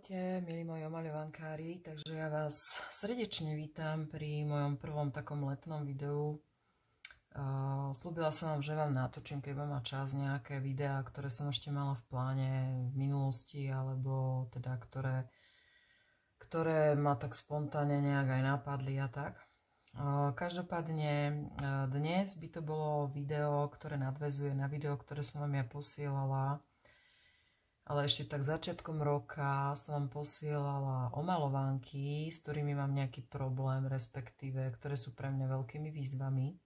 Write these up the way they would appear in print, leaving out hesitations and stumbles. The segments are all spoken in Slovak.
Ahojte, milí moji omaľovankári, takže ja vás srdečne vítam pri mojom prvom takom letnom videu. Sľúbila som vám, že vám natočím, keď budem mať čas, nejaké videá, ktoré som ešte mala v pláne v minulosti, alebo teda ktoré ma tak spontánne nejak aj napadli a tak. Každopádne dnes by to bolo video, ktoré nadväzuje na video, ktoré som vám ja posielala. Ale ešte tak začiatkom roka som vám posielala omaľovánky, s ktorými mám nejaký problém, respektíve, ktoré sú pre mňa veľkými výzvami.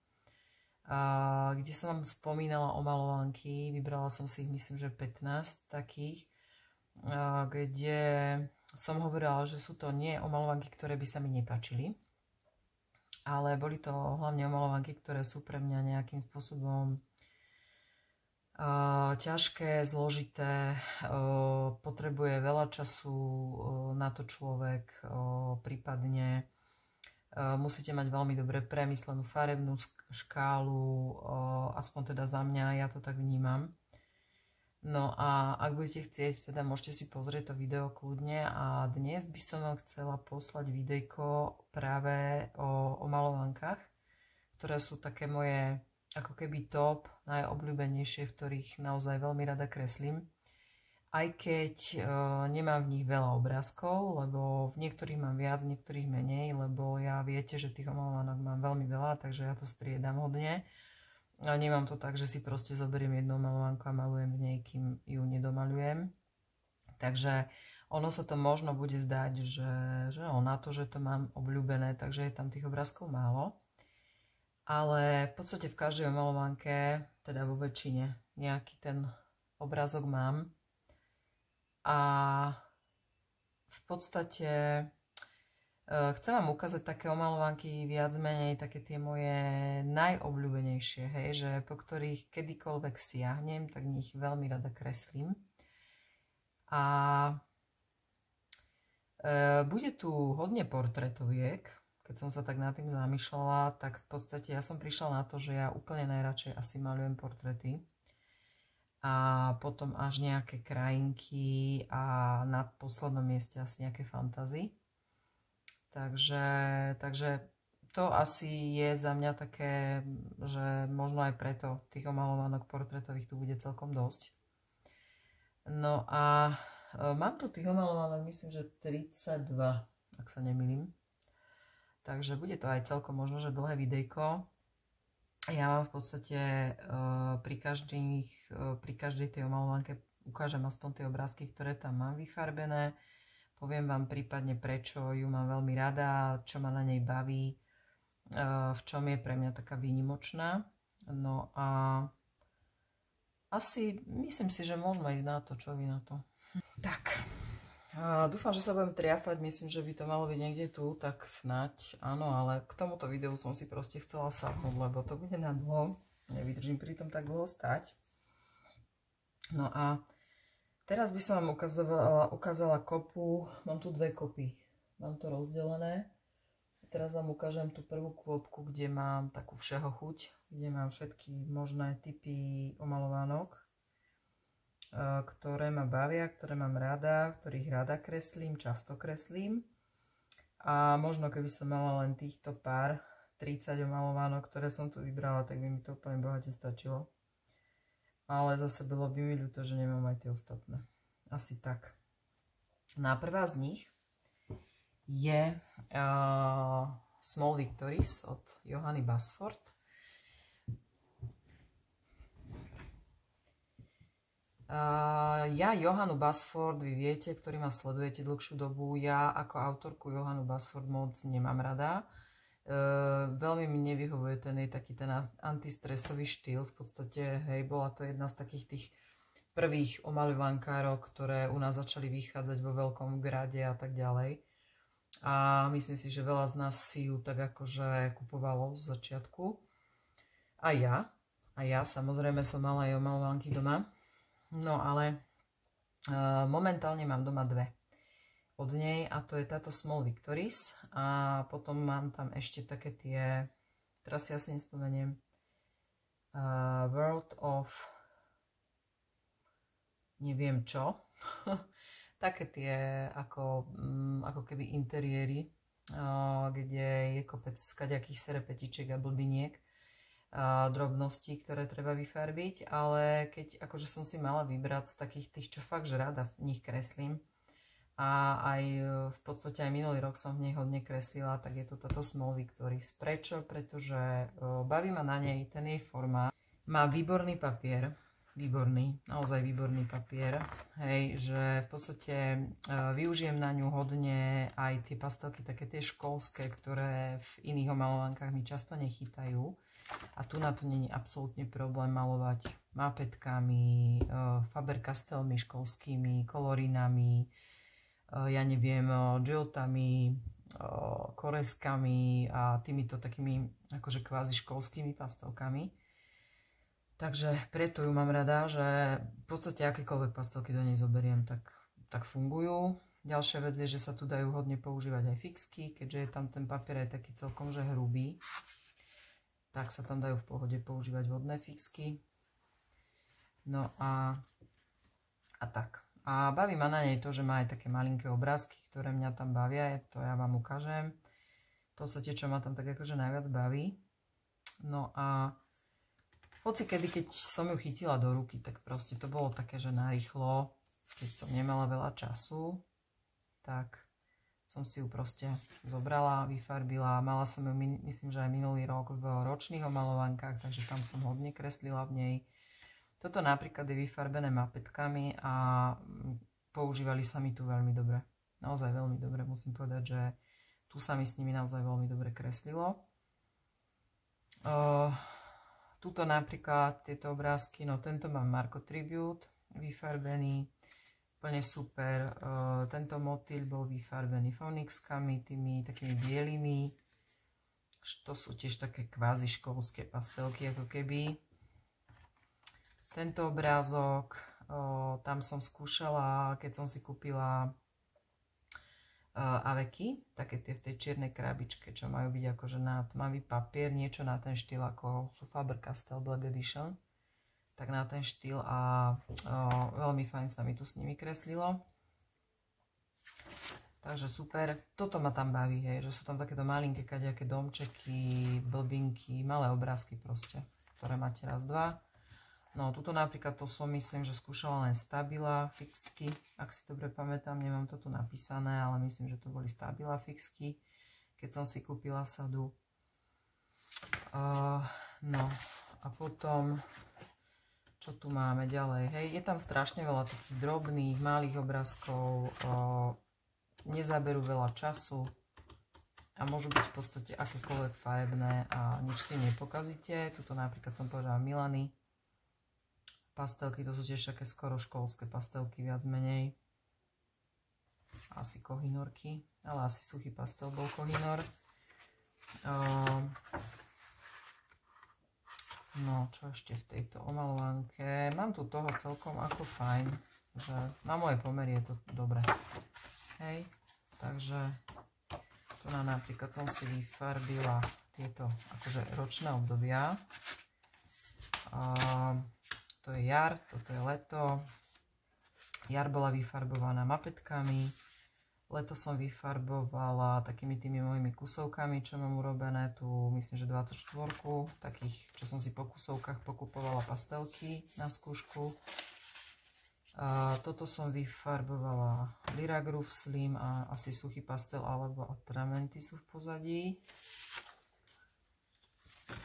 Kde som vám spomínala omaľovánky, vybrala som si ich, myslím, že 15 takých, kde som hovorila, že sú to nie omaľovánky, ktoré by sa mi nepáčili, ale boli to hlavne omaľovánky, ktoré sú pre mňa nejakým spôsobom ťažké, zložité, potrebuje veľa času na to človek, prípadne musíte mať veľmi dobre premyslenú farebnú škálu, aspoň teda za mňa, ja to tak vnímam. No a ak budete chcieť, teda môžete si pozrieť to video kľudne a dnes by som vám chcela poslať videjko práve o omaľovánkach, ktoré sú také moje ako keby top, najobľúbenejšie, v ktorých naozaj veľmi rada kreslím. Aj keď nemám v nich veľa obrázkov, lebo v niektorých mám viac, v niektorých menej, lebo ja viete, že tých omaľovánok mám veľmi veľa, takže ja to striedam hodne. A nemám to tak, že si proste zoberiem jednu omaľovánku a malujem v nej, kým ju nedomaľujem. Takže ono sa to možno bude zdať, že na to, že to mám obľúbené, takže je tam tých obrázkov málo. Ale v podstate v každej omaľovánke, teda vo väčšine, nejaký ten obrázok mám. A v podstate chcem vám ukázať také omaľovánky viac menej, také tie moje najobľúbenejšie, hej, že po ktorých kedykoľvek siahnem, tak v nich veľmi rada kreslím. A bude tu hodne portrétoviek. Keď som sa tak nad tým zamýšľala, tak v podstate ja som prišla na to, že ja úplne najradšej asi maľujem portréty. A potom až nejaké krajinky a na poslednom mieste asi nejaké fantasy. Takže to asi je za mňa také, že možno aj preto tých omaľovánok portrétových tu bude celkom dosť. No a mám tu tých omaľovánok, myslím, že 32, ak sa nemýlim. Takže bude to aj celkom možno, že dlhé videjko. Ja vám v podstate pri každej tej omaľovánke ukážem aspoň tie obrázky, ktoré tam mám vyfarbené. Poviem vám prípadne, prečo ju mám veľmi rada, čo ma na nej baví, v čom je pre mňa taká výnimočná. No a asi myslím si, že môžeme ísť na to, čo vy na to. Tak. Dúfam, že sa budem triafať, myslím, že by to malo byť niekde tu, tak snáď áno, ale k tomuto videu som si proste chcela sadnúť, lebo to bude na dlho, nevydržím pri tom tak dlho stať. No a teraz by som vám ukázala kopu, mám tu dve kopy, mám to rozdelené. Teraz vám ukážem tú prvú kôpku, kde mám takú všeho chuť, kde mám všetky možné typy omaľovánok, ktoré ma bavia, ktoré mám rada, ktorých rada kreslím, často kreslím. A možno keby som mala len týchto pár 30 omaľovánok, ktoré som tu vybrala, tak by mi to úplne bohate stačilo. Ale zase bolo by mi ľúto, že nemám aj tie ostatné. Asi tak. No a prvá z nich je Small Victories od Johanny Basford. Ja Johannu Basford, vy viete, ktorí ma sledujete dlhšiu dobu, ja ako autorku Johannu Basford moc nemám rada. Veľmi mi nevyhovuje ten jej taký ten antistresový štýl. V podstate, hej, bola to jedna z takých tých prvých omaľovankárok, ktoré u nás začali vychádzať vo veľkom grade a tak ďalej. A myslím si, že veľa z nás si ju tak akože kupovalo z začiatku. A ja samozrejme som mala aj omaľovanky doma. No ale momentálne mám doma dve od nej a to je táto Small Victories a potom mám tam ešte také tie, teraz si asi nespomeniem, World of neviem čo. také tie ako keby interiéry, kde je kopec kaďakých serepetičiek a blbiniek, drobností, ktoré treba vyfarbiť, ale keď akože som si mala vybrať z takých tých, čo fakt, že rada v nich kreslím, a aj v podstate aj minulý rok som v nej hodne kreslila, tak je to táto Small Victories. Prečo? Pretože baví ma na nej ten jej formát. Má výborný papier, výborný, naozaj výborný papier. Hej, že v podstate využijem na ňu hodne aj tie pastelky, také tie školské, ktoré v iných omalovánkach mi často nechytajú. A tu na to není absolútne problém malovať mapetkami, Faber-Castellmi školskými, kolorinami, ja neviem, geotami, koreskami a týmito takými akože kvázi školskými pastelkami. Takže preto ju mám rada, že v podstate akékoľvek pastelky do nej zoberiem, tak fungujú. Ďalšia vec je, že sa tu dajú hodne používať aj fixky, keďže je tam ten papier aj taký celkom že hrubý, tak sa tam dajú v pohode používať vodné fixky. No a tak. A baví ma na nej to, že má aj také malinké obrázky, ktoré mňa tam bavia, to ja vám ukážem. V podstate, čo ma tam tak akože najviac baví. No a hocikedy, keď som ju chytila do ruky, tak proste to bolo také, že narýchlo, keď som nemala veľa času, tak som si ju proste zobrala, vyfarbila. Mala som ju, myslím, že aj minulý rok v ročných omalovánkach, takže tam som hodne kreslila v nej. Toto napríklad je vyfarbené mapetkami a používali sa mi tu veľmi dobre. Naozaj veľmi dobre, musím povedať, že tu sa mi s nimi naozaj veľmi dobre kreslilo. Tuto napríklad tieto obrázky, no tento mám Marco Tribute vyfarbený, úplne super. Tento motýl bol vyfarbený Fonixkami, tými takými bielými. To sú tiež také kvázi školské pastelky, ako keby. Tento obrázok, tam som skúšala, keď som si kúpila aveky, také tie v tej čiernej krabičke, čo majú byť akože na tmavý papier, niečo na ten štýl, ako sú Faber-Castell Black Edition, tak na ten štýl a veľmi fajn sa mi tu s nimi kreslilo. Takže super. Toto ma tam baví, hej, že sú tam takéto malinké kadejaké domčeky, blbinky, malé obrázky proste, ktoré máte raz, dva. No, tuto napríklad to som myslím, že skúšala len Stabila fixky, ak si dobre pamätám, nemám to tu napísané, ale myslím, že to boli Stabila fixky, keď som si kúpila sadu. No, a potom, čo tu máme ďalej? Hej, je tam strašne veľa takých drobných, malých obrázkov, nezaberú veľa času a môžu byť v podstate akékoľvek farebné a nič s tým nepokazíte. Tuto napríklad som povedala Milany. Pastelky, to sú tiež také skoro školské pastelky, viac menej. Asi Kohinorky, ale asi suchý pastel bol Kohinor. No, čo ešte v tejto omalovanke? Mám tu toho celkom ako fajn, že na moje pomery je to dobré. Hej, takže tu napríklad som si vyfarbila tieto akože ročné obdobia. To je jar, toto je leto. Jar bola vyfarbovaná mapetkami. Leto som vyfarbovala takými tými mojimi kusovkami, čo mám urobené. Tu myslím, že 24, takých, čo som si po kusovkách pokupovala pastelky na skúšku. Toto som vyfarbovala Lyra Groove Slim a asi suchý pastel alebo Atramenty sú v pozadí.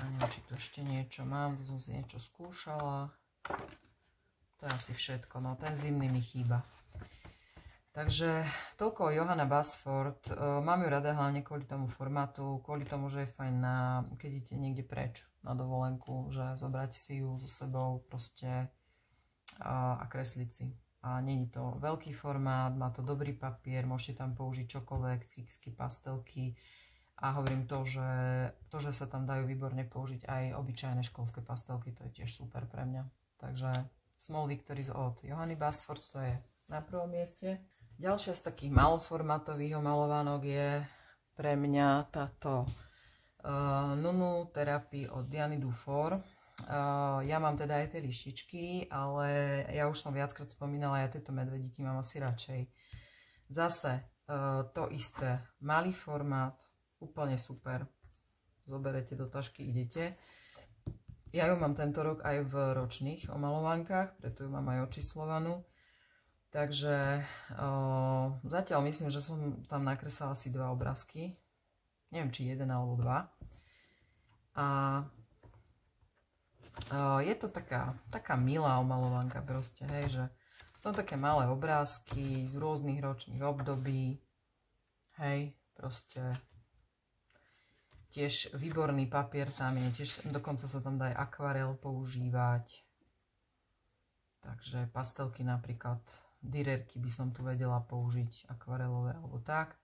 A neviem, či tu ešte niečo mám, tu som si niečo skúšala. To je asi všetko, no ten zimný mi chýba. Takže toľko Johanna Basford. Mám ju rada hlavne kvôli tomu formátu, kvôli tomu, že je fajn keď idete niekde preč na dovolenku, že zobrať si ju so sebou proste a kresliť si. A nie je to veľký formát, má to dobrý papier, môžete tam použiť čokoľvek, fixky, pastelky. A hovorím to, že sa tam dajú výborne použiť aj obyčajné školské pastelky, to je tiež super pre mňa. Takže Small Victories od Johanny Basford, to je na prvom mieste. Ďalšia z takých maloformátových omalovanok je pre mňa táto Nunu Therapy od Diany Dufour. Ja mám teda aj tie lištičky, ale ja už som viackrát spomínala, ja tieto medvedíky mám asi radšej. Zase to isté, malý formát, úplne super. Zoberete do tašky, idete. Ja ju mám tento rok aj v ročných omalovankách, preto ju mám aj očíslovanú. Takže zatiaľ myslím, že som tam nakreslala asi 2 obrázky. Neviem, či 1 alebo 2. A je to taká milá omalovanka proste, hej, že sú tam také malé obrázky z rôznych ročných období. Hej, proste tiež výborný papier tam je, tiež dokonca sa tam dá aj akvarel používať. Takže pastelky napríklad, direrky by som tu vedela použiť, akvarelové alebo tak.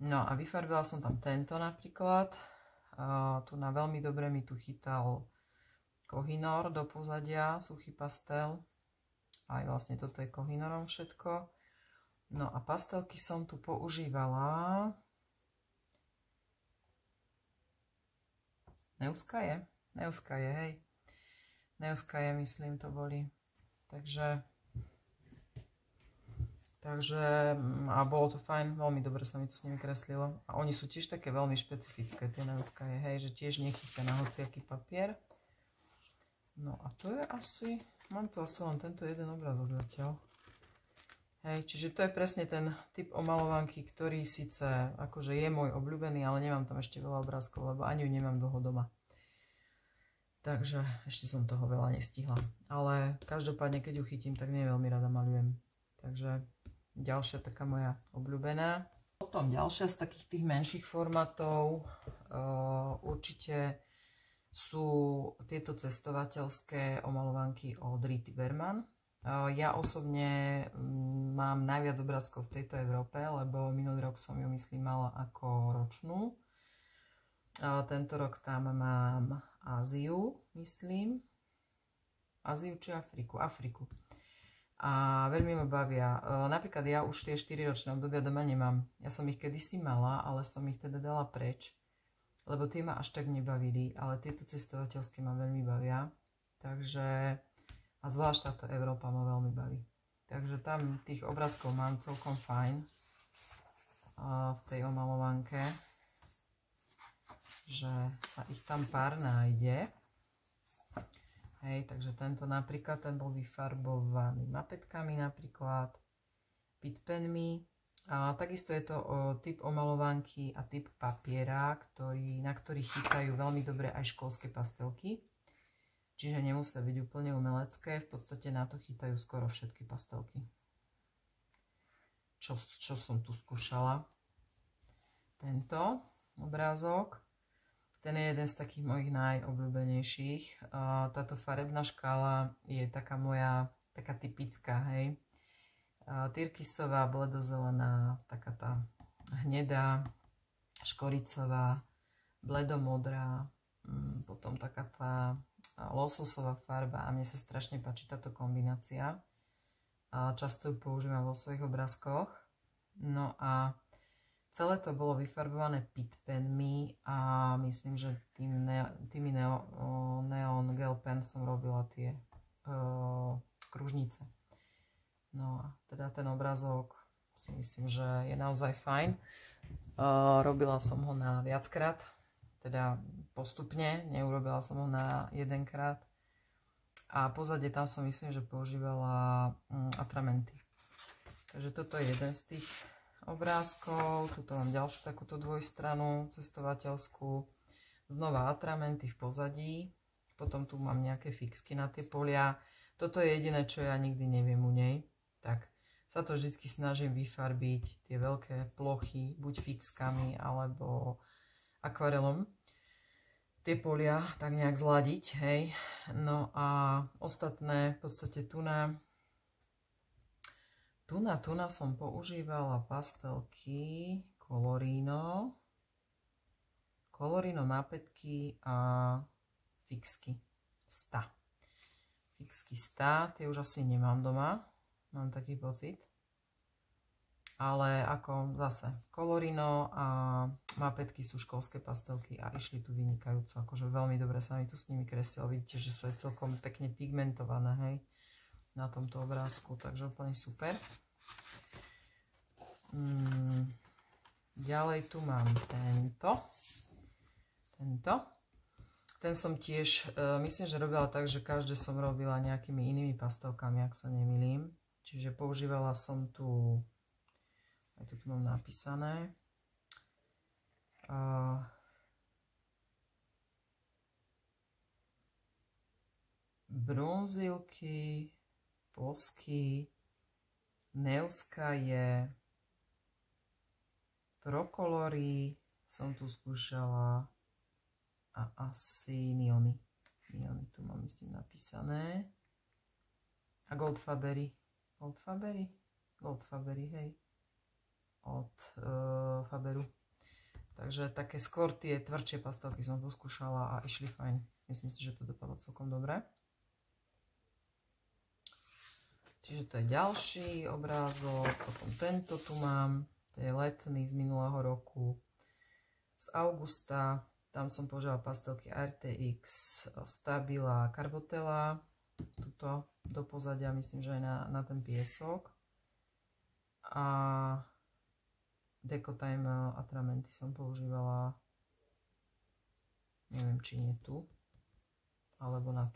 No a vyfarbila som tam tento napríklad. Tu na veľmi dobre mi tu chytal Kohinoor do pozadia, suchý pastel. Aj vlastne toto je Kohinorom všetko. No a pastelky som tu používala Neuskaje, hej. Neuskaje, myslím, to boli. Takže a bolo to fajn, veľmi dobre sa mi to s nimi kreslilo. A oni sú tiež také veľmi špecifické, tie Neuskaje, hej, že tiež nechytia na hociaký papier. No a to je asi, mám tu asi len tento jeden obrázok zatiaľ. Hej, čiže to je presne ten typ omalovanky, ktorý síce akože je môj obľúbený, ale nemám tam ešte veľa obrázkov, lebo ani ju nemám dlho doma. Takže ešte som toho veľa nestihla. Ale každopádne, keď ju chytím, tak nie veľmi rada maľujem. Takže ďalšia taká moja obľúbená. Potom ďalšia z takých tých menších formátov určite sú tieto cestovateľské omalovanky od Rity Berman. Ja osobne mám najviac obrázkov v tejto Európe, lebo minulý rok som ju, myslím, mala ako ročnú. Tento rok tam mám Áziu, myslím. Áziu či Afriku? Afriku. A veľmi ma bavia. Napríklad ja už tie 4-ročné obdobia doma nemám. Ja som ich kedysi mala, ale som ich teda dala preč. Lebo tie ma až tak nebavili, ale tieto cestovateľské ma veľmi bavia. Takže, a zvlášť táto Európa ma veľmi baví. Takže tam tých obrázkov mám celkom fajn v tej omalovanke. Že sa ich tam pár nájde. Hej, takže tento napríklad, ten bol vyfarbovaný mapetkami napríklad, pitpenmi. A takisto je to typ omalovanky a typ papiera, na ktorý chytajú veľmi dobre aj školské pastelky. Čiže nemusia byť úplne umelecké, v podstate na to chytajú skoro všetky pastelky. Čo som tu skúšala. Tento obrázok, ten je jeden z takých mojich najobľúbenejších. Táto farebná škála je taká moja, taká typická, hej. Tyrkysová, bledozelená, taká tá hnedá, škoricová, bledomodrá, potom taká tá lososová farba a mne sa strašne páči táto kombinácia. Často ju používam vo svojich obrázkoch. No a celé to bolo vyfarbované pitpenmi a myslím, že tými Neon Gel Pen som robila tie kružnice. No a teda ten obrázok si myslím, že je naozaj fajn. Robila som ho na viackrát, teda postupne, neurobila som ho na jedenkrát. A pozadie tam som myslím, že používala atramenty. Takže toto je jeden z tých obrázkov. Tuto mám ďalšiu takúto dvojstranu cestovateľskú. Znova atramenty v pozadí. Potom tu mám nejaké fixky na tie polia. Toto je jediné, čo ja nikdy neviem u nej. Tak sa to vždycky snažím vyfarbiť tie veľké plochy, buď fixkami alebo akvarelom. Tie polia tak nejak zladiť, hej. No a ostatné, v podstate tuna som používala pastelky Colorino mapätky a fixky Sta. Fixky Sta, tie už asi nemám doma, mám taký pocit. Ale ako zase Colorino a Mapetky sú školské pastelky a išli tu vynikajúco. Akože veľmi dobre sa mi tu s nimi kreslilo. Vidíte, že sú aj celkom pekne pigmentované, hej, na tomto obrázku. Takže úplne super. Ďalej tu mám tento. Ten som tiež, myslím, že robila tak, že každé som robila nejakými inými pastelkami, ak sa nemýlim. Čiže používala som tu, aj tu mám napísané, bronzilky, posky, Neuskaje, Procolory som tu skúšala a asi Niony. Niony tu mám, myslím, napísané. A Goldfabery. Goldfabery, hej. Od Faberu. Takže také skôr tie tvrdšie pastelky som tu skúšala a išli fajn. Myslím si, že to dopadlo celkom dobre. Čiže to je ďalší obrázok. Potom tento tu mám. To je letný z minulého roku. Z augusta. Tam som použila pastelky RTX, Stabila, Carbotella. Tuto do pozadia, myslím, že aj na ten piesok. A Decotime Atramenty som používala, neviem, či nie tu, alebo na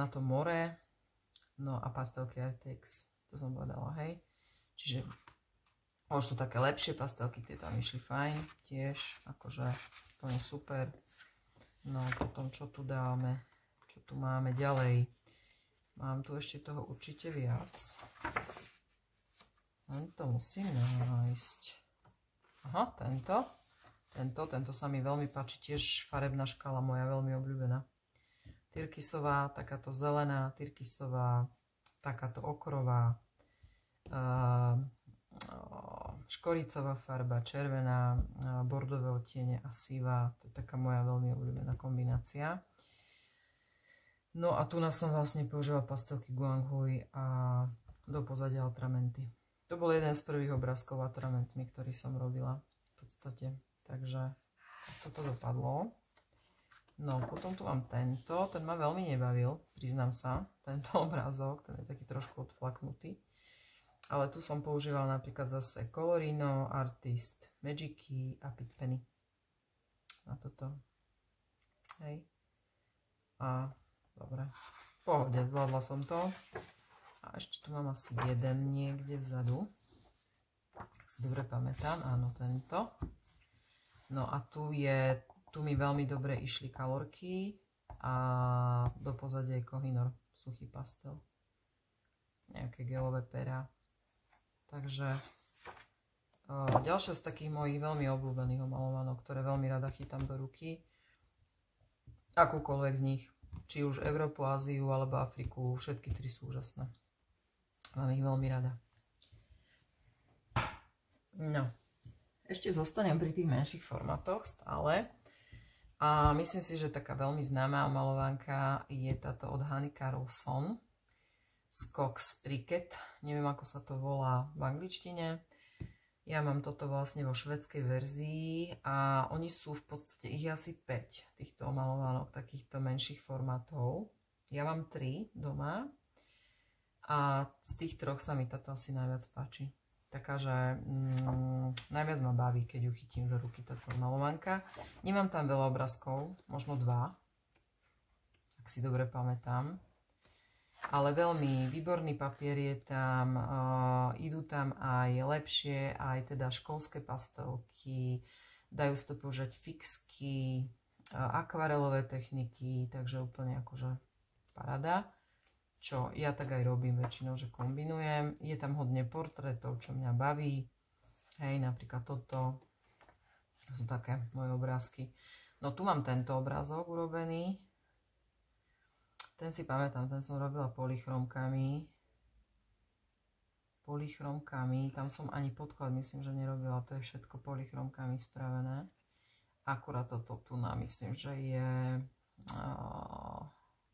to more. No a pastelky RTX, to som povedala, hej. Čiže už sú také lepšie pastelky, tie tam išli fajn, tiež, akože úplne super. No potom čo tu dáme, čo tu máme ďalej. Mám tu ešte toho určite viac. Len to musím nájsť. Aha, tento sa mi veľmi páči, tiež farebná škála moja, veľmi obľúbená. Tyrkysová, takáto zelená, tyrkysová, takáto okrová, škoricová farba, červená, bordové odtiene a sivá. To je taká moja veľmi obľúbená kombinácia. No a tu som vlastne používala pastelky Guanghui a do pozadia Atramenty. To bol jeden z prvých obrázkov Atramentmi, ktorý som robila v podstate. Takže toto dopadlo. No potom tu mám tento. Ten ma veľmi nebavil, priznám sa. Tento obrázok, ten je taký trošku odflaknutý. Ale tu som používala napríklad zase Colorino, Artist, Magicy a Pitt Penny. Na toto. Hej. A dobre. V pohode, zvládla som to. A ešte tu mám asi jeden niekde vzadu. Ak si dobre pamätám, áno, tento. No a tu mi veľmi dobre išli kalorky a do pozadia je Kohinoor, suchý pastel. Nejaké gelové perá. Takže ďalšia z takých mojich veľmi obľúbených omalovanok, ktoré veľmi rada chytám do ruky. Akúkoľvek z nich. Či už Európu, Áziu alebo Afriku. Všetky tri sú úžasné. Mám ich veľmi rada. No. Ešte zostanem pri tých menších formátoch stále. A myslím si, že taká veľmi známa omalovanka je táto od Hanny Karlsson. Skox Ricket, neviem ako sa to volá v angličtine. Ja mám toto vlastne vo švédskej verzii a oni sú v podstate, ich je asi 5 týchto omalovanok, takýchto menších formátov. Ja mám 3 doma a z tých 3 sa mi táto asi najviac páči. Taká, že najviac ma baví, keď ju chytím do ruky táto omalovanka. Nemám tam veľa obrázkov, možno 2, ak si dobre pamätám. Ale veľmi výborný papier je tam, idú tam aj lepšie, aj teda školské pastelky, dajú sa to používať fixky, akvarelové techniky, takže úplne akože paráda. Čo ja tak aj robím väčšinou, že kombinujem. Je tam hodne portrétov, čo mňa baví. Hej, napríklad toto. To sú také moje obrázky. No tu mám tento obrázok urobený. Ten si pamätám, ten som robila polychromkami. Tam som ani podklad, myslím, že nerobila. To je všetko polychromkami spravené. Akurát toto tu myslím, že je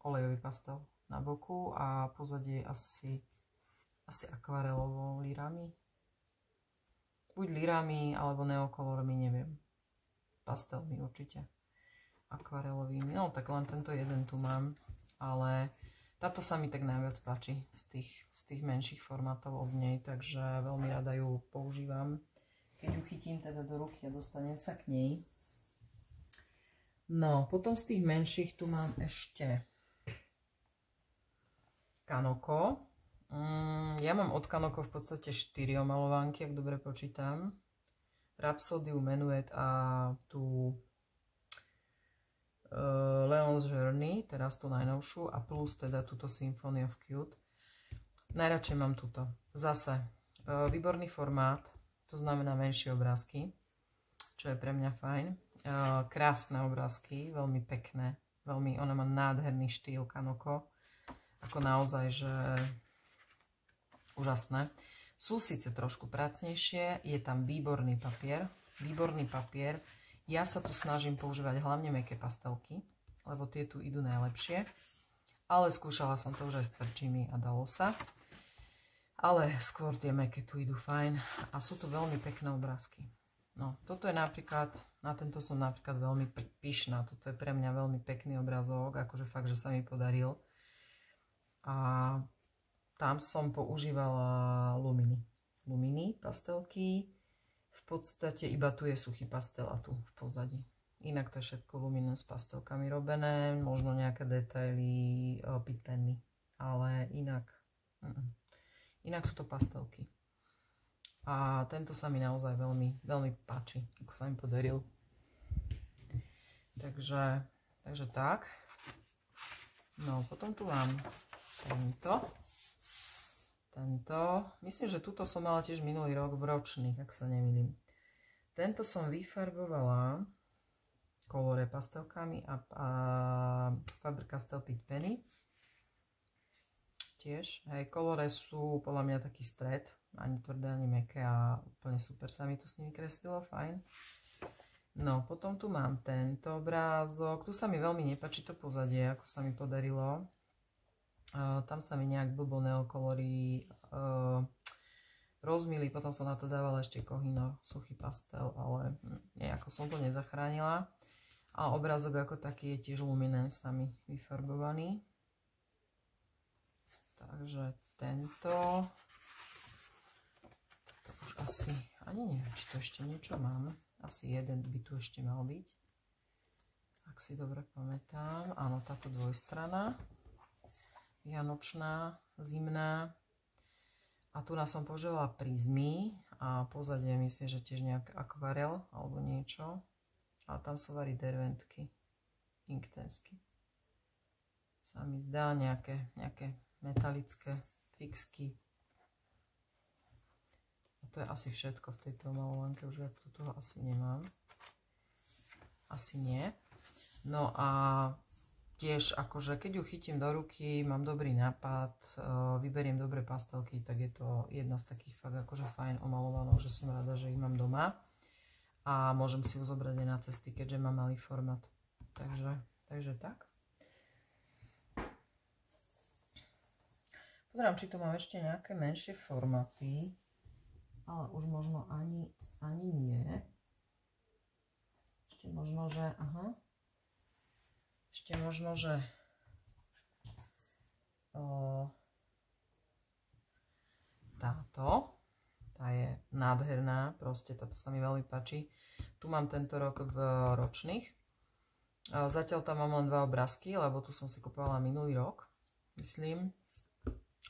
olejový pastel na boku a pozadie asi asi akvarelovo lírami. Buď lírami, alebo neokolormi, neviem. Pastelmi určite. Akvarelovými. No tak len tento jeden tu mám. Ale táto sa mi tak najviac páči z tých menších formátov od nej. Takže veľmi rada ju používam. Keď ju chytím teda do ruky a dostanem sa k nej. No, potom z tých menších tu mám ešte Kanoko. Ja mám od Kanoko v podstate 4 omalovanky, ak dobre počítam. Rhapsodiu, Menuet a tú Leon's Journey, teraz tú najnovšiu, a plus teda túto Symphony of Cute. Najradšej mám túto. Zase výborný formát, to znamená menšie obrázky, čo je pre mňa fajn. Krásne obrázky, veľmi pekné, ona má nádherný štýl Kanoko, ako naozaj, že úžasné. Sú síce trošku pracnejšie, je tam výborný papier. Ja sa tu snažím používať hlavne mäkké pastelky, lebo tie tu idú najlepšie. Ale skúšala som to už aj s tvrdšími a dalo sa. Ale skôr tie mäkké tu idú fajn a sú tu veľmi pekné obrázky. No, toto je napríklad, na tento som napríklad veľmi pyšná. Toto je pre mňa veľmi pekný obrazok, akože fakt, že sa mi podaril. A tam som používala Luminy pastelky. V podstate iba tu je suchý pastel a tu v pozadí. Inak to je všetko Lumine s pastelkami robené. Možno nejaké detaily, pitpenny. Ale inak sú to pastelky. A tento sa mi naozaj veľmi, veľmi páči, ako sa mi podaril. Takže tak. No, potom tu mám tento, myslím, že túto som mala tiež minulý rok v ročných, ak sa nemýlim. Tento som vyfarbovala Colore pastelkami a Faber-Castell Pitpenny. Tiež, hej, Colore sú podľa mňa taký stred, ani tvrdé, ani mäkké a úplne super sa mi tu s nimi kreslilo, fajn. No, potom tu mám tento obrázok, tu sa mi veľmi nepáči to pozadie, ako sa mi podarilo. Tam sa mi nejak blbo neokolory rozmýli, potom som na to dávala ešte Kohinoor, suchý pastel, ale nejako som to nezachránila. A obrázok ako taký je tiež Luminance nami vyfarbovaný. Takže tento už asi, ani neviem, či to ešte niečo mám. Asi jeden by tu ešte mal byť, ak si dobre pamätám. Áno, táto dvojstrana. Vianočná, zimná. A tu nás som použila prizmy a pozadie myslím, že tiež nejaký akvarel alebo niečo. A tam sú vari derventky, inktensky. Sa mi zdá nejaké metalické fixky. A to je asi všetko v tejto malovanke, už viac toho asi nemám. Asi nie. No a tiež akože keď ju chytím do ruky, mám dobrý nápad, vyberiem dobré pastelky, tak je to jedna z takých fakt akože fajn omalovanov, že som rada, že ich mám doma. A môžem si ju zobrať aj na cesty, keďže mám malý formát. Takže tak. Pozerám, či tu mám ešte nejaké menšie formáty. Ale už možno ani nie. Ešte možno, že... Ešte možno, že táto, tá je nádherná, proste táto sa mi veľmi páči. Tu mám tento rok v ročných. Zatiaľ tam mám len 2 obrázky, lebo tu som si kupovala minulý rok, myslím.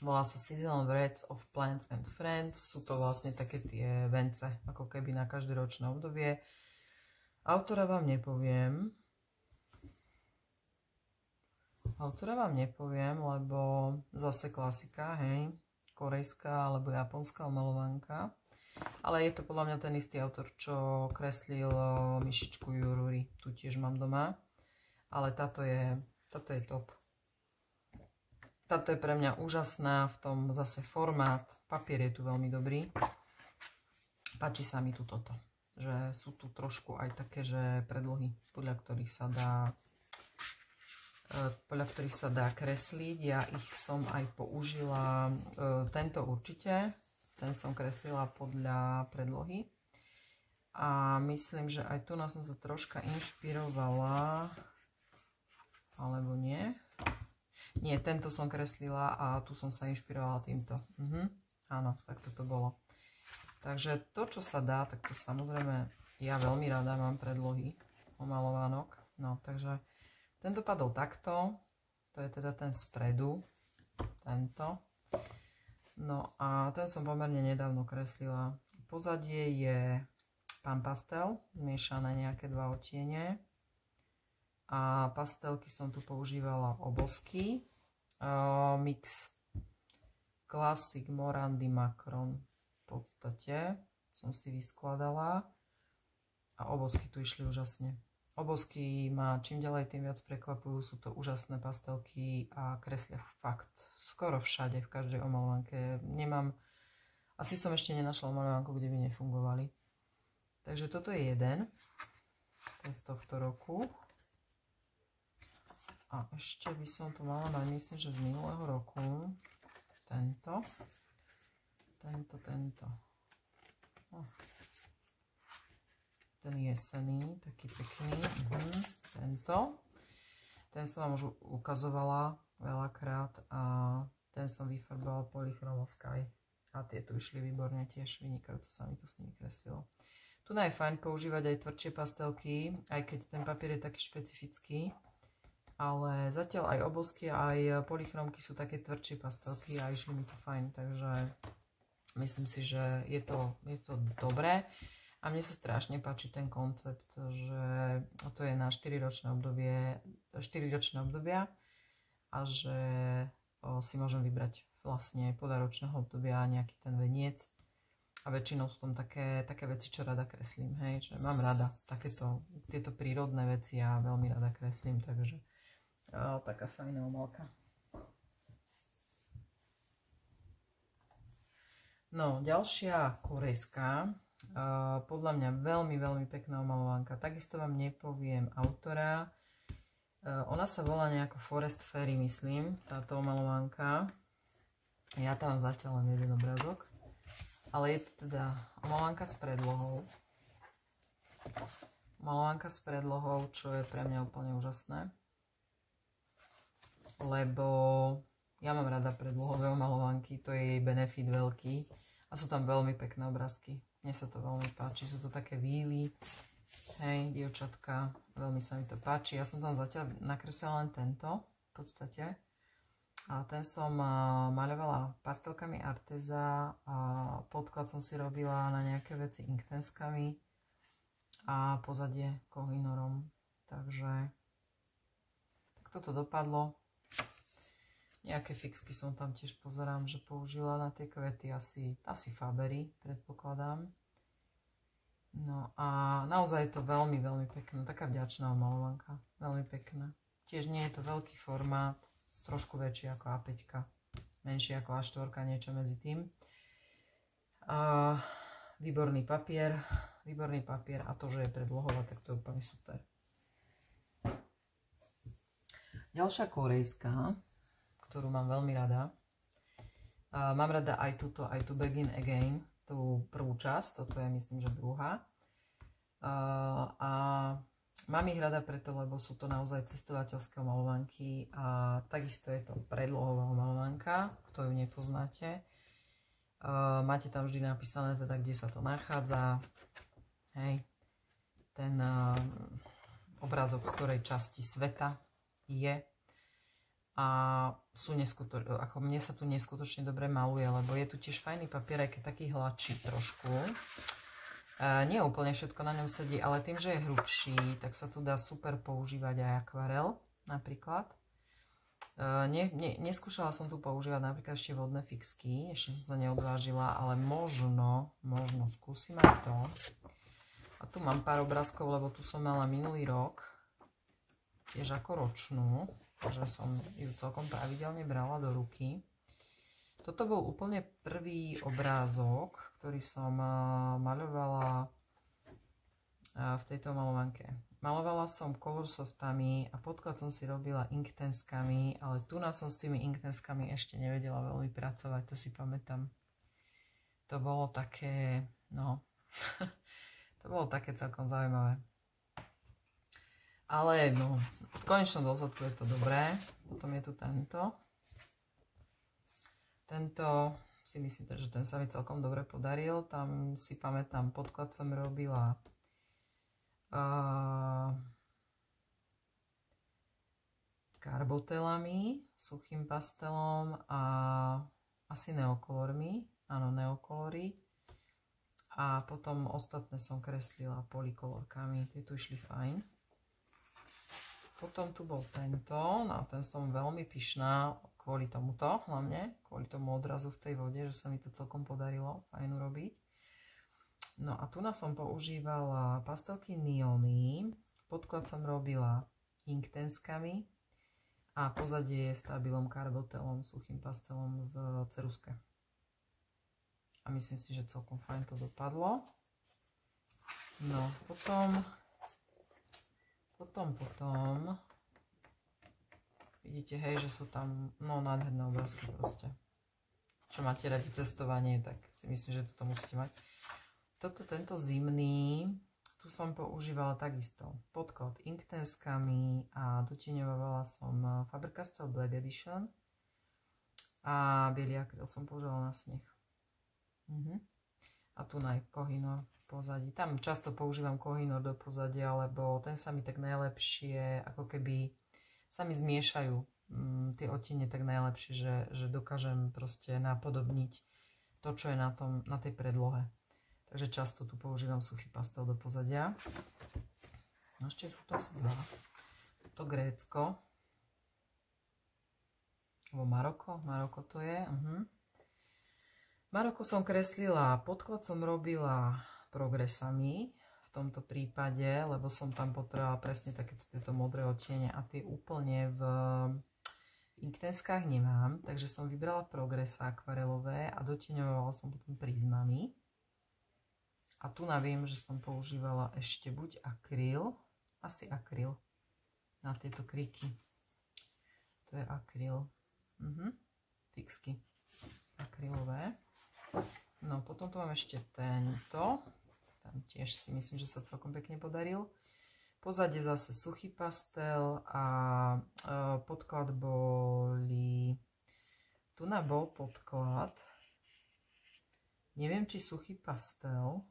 Volá sa Seasonal Wreaths of Plants and Friends. Sú to vlastne také tie vence, ako keby na každé ročné obdobie. Autora vám nepoviem, lebo zase klasika, hej, korejská alebo japonská omalovanka. Ale je to podľa mňa ten istý autor, čo kreslil myšičku Yururi. Tu tiež mám doma. Ale táto je top. Táto je pre mňa úžasná, v tom zase formát, papier je tu veľmi dobrý. Páči sa mi tu toto, že sú tu trošku aj také, že predlohy, podľa ktorých sa dá podľa ktorých sa dá kresliť. Ja ich som aj použila, tento určite, ten som kreslila podľa predlohy. A myslím, že aj tu som sa troška inšpirovala, alebo nie. Nie, tento som kreslila a tu som sa inšpirovala týmto. Áno, tak toto bolo. Takže to, čo sa dá, tak to samozrejme ja veľmi rada mám predlohy omalovanok. No, takže tento padol takto. To je teda ten spredu. Tento. No a ten som pomerne nedávno kreslila. Pozadie je Pan Pastel, miešané nejaké dva odtiene. A pastelky som tu používala obosky. Mix Classic Morandi Macron. V podstate som si vyskladala. A obosky tu išli úžasne. Obosky ma čím ďalej tým viac prekvapujú. Sú to úžasné pastelky a kreslia fakt skoro všade, v každej omalovanke. Asi som ešte nenašla omalovanku, kde by nefungovali. Takže toto je jeden. Ten z tohto roku. A ešte by som to mala mať, myslím, že z minulého roku. Tento. Ten jesený, taký pekný. Tento. Ten som vám už ukazovala veľakrát a ten som vyfarbovala Polychromo Sky. A tie tu išli výborne tiež, vynikajúco sa mi to s nimi kreslilo. Tu je fajn používať aj tvrdšie pastelky, aj keď ten papier je taký špecifický. Ale zatiaľ aj obosky, aj polychromky sú také tvrdšie pastelky a išli mi tu fajn. Takže myslím si, že je to dobré. A mne sa strašne páči ten koncept, že to je na 4-ročné obdobia a že si môžem vybrať vlastne podaročného obdobia nejaký ten veniec. A väčšinou sú tam také veci, čo rada kreslím, hej, že mám rada tieto prírodné veci a veľmi rada kreslím, takže taká fajná omalka. No, ďalšia korejská, podľa mňa veľmi, veľmi pekná omalovanka, takisto vám nepoviem autora, ona sa volá nejako Forest Fairy, myslím, táto omalovanka, ja tam mám zatiaľ len jeden obrázok. Ale je to teda omalovanka s predlohou. Omalovanka s predlohou, čo je pre mňa úplne úžasné. Lebo ja mám rada predlohové omalovanky, to je jej benefit veľký. A sú tam veľmi pekné obrázky. Mne sa to veľmi páči, sú to také víly. Hej, dievčatka, veľmi sa mi to páči. Ja som tam zatiaľ nakreslila len tento, v podstate. A ten som maľovala pastelkami Arteza a podklad som si robila na nejaké veci inktenskami a pozadie kohinorom. Takže tak toto dopadlo. Nejaké fixky som tam tiež pozerám, že použila na tie kvety, asi Fabery, predpokladám. No a naozaj je to veľmi, veľmi pekné. Taká vďačná omalovanka. Veľmi pekná. Tiež nie je to veľký formát. Trošku väčší ako A5, menší ako A4, niečo medzi tým. Výborný papier a to, že je predlohová, tak to je úplne super. Ďalšia korejská, ktorú mám veľmi rada. Mám rada aj túto, aj tu Begin Again, tú prvú časť, toto je myslím, že druhá. A mám ich rada preto, lebo sú to naozaj cestovateľské omalovanky a takisto je to predlohová omalovanka, kto ju nepoznáte. Máte tam vždy napísané teda, kde sa to nachádza. Hej. Ten obrázok, z ktorej časti sveta je. A ako mne sa tu neskutočne dobre maluje, lebo je tu tiež fajný papier, aj keď taký hladší trošku. Nie úplne všetko na ňom sedí, ale tým, že je hrubší, tak sa tu dá super používať aj akvarel napríklad. Neskúšala som tu používať napríklad ešte vodné fixky, ešte som sa neodvážila, ale možno skúsim aj to. A tu mám pár obrázkov, lebo tu som mala minulý rok, tiež ako ročnú, takže som ju celkom pravidelne brala do ruky. Toto bol úplne prvý obrázok, ktorý som maľovala v tejto omalovanke. Malovala som colorsoftami a podklad som si robila inktenskami, ale tu som s tými inktenskami ešte nevedela veľmi pracovať, to si pamätám. To bolo také, no, to bolo také celkom zaujímavé. Ale no, v konečnom dôsledku je to dobré. Potom je tu tento. Tento si myslím, že ten sa mi celkom dobre podaril. Tam si pamätám, podklad som robila karbotelami, suchým pastelom a asi neokolormi. Áno, neokolory. A potom ostatné som kreslila polikolorkami. Tie tu išli fajn. Potom tu bol tento, no ten som veľmi pyšná kvôli tomuto, hlavne kvôli tomu odrazu v tej vode, že sa mi to celkom podarilo fajn urobiť. No a tu som používala pastelky Neony, podklad som robila inktenskami a pozadie je stabilom karbotelom, suchým pastelom v ceruske. A myslím si, že celkom fajn to dopadlo. No potom vidíte, hej, že sú tam no, nádherné obrázky proste. Čo máte radi cestovanie, tak si myslím, že toto musíte mať. Tento zimný, tu som používala takisto podklad inktenskami a dotieňovala som Faber-Castell Black Edition a biely akryl som používala na sneh. A tu na Kohinoor v pozadí. Tam často používam Kohinoor do pozadia, lebo ten sa mi tak najlepšie, ako keby sa mi zmiešajú tie odtiene tak najlepšie, že dokážem proste napodobniť to, čo je na tej predlohe. Takže často tu používam suchý pastel do pozadia. No ešte sú to asi dva. To Grécko. Alebo Maroko to je. Maroko som kreslila, podklad som robila progresami v tomto prípade, lebo som tam potrebovala presne takéto tieto modré odtiene a tie úplne v inktenskách nemám, takže som vybrala progresa akvarelové a dotieňovala som potom prízmami. A tu viem, že som používala ešte buď akryl, asi akryl na tieto kriky. To je akryl. Fixky akrylové. No, potom tu mám ešte tento. Tam tiež si myslím, že sa celkom pekne podaril. Pozadie zase suchý pastel a podklad boli... Tu bol podklad. Neviem, či suchý pastel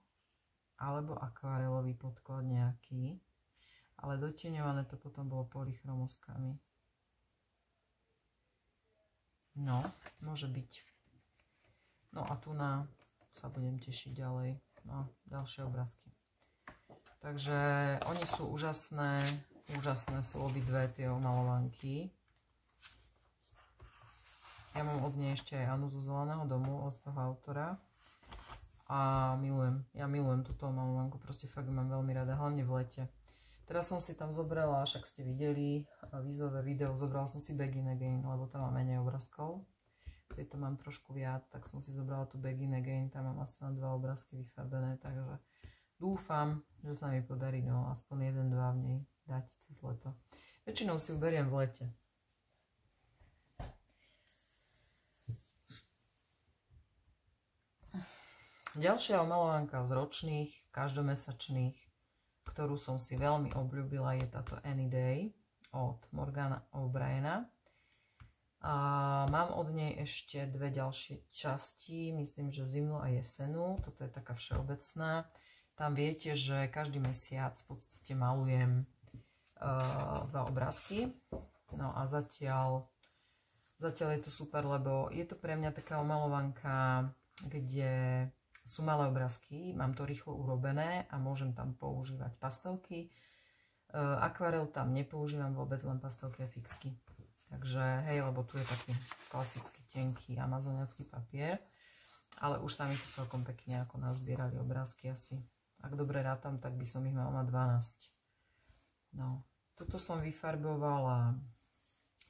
alebo akvarelový podklad nejaký. Ale dotieňované to potom bolo polychromoskami. No, môže byť. No a tu sa budem tešiť ďalej na ďalšie obrázky. Takže oni sú úžasné sú obidve tie omalovanky. Ja mám od nej ešte aj Anu zo Zeleného domu, od toho autora. A ja milujem túto omalovanku, proste fakt mám veľmi rada, hlavne v lete. Teraz som si tam zobrala, však ste videli výzvové video, zobrala som si Begin Again, lebo tam mám menej obrázkov. Keď to mám trošku viac, tak som si zobrala tu Begin Again, tam mám asi len 2 obrázky vyfarbené, takže dúfam, že sa mi podarí aspoň 1-2 v nej dať cez leto. Väčšinou si ju beriem v lete. Ďalšia omalovanka z ročných, každomesačných, ktorú som si veľmi obľúbila, je táto Any Day od Morgana O'Briena. A mám od nej ešte 2 ďalšie časti, myslím, že zimnú a jesenú. Toto je taká všeobecná. Tam viete, že každý mesiac v podstate malujem 2 obrázky. No a zatiaľ je to super, lebo je to pre mňa taká omalovanka, kde sú malé obrázky, mám to rýchlo urobené a môžem tam používať pastelky. Akvarel tam nepoužívam vôbec, len pastelky a fixky. Takže hej, lebo tu je taký klasický tenký amazoniacký papier, ale už sa mi to celkom pekne ako nazbierali obrázky asi. Ak dobre rátam, tak by som ich mala mať 12. No, toto som vyfarbovala.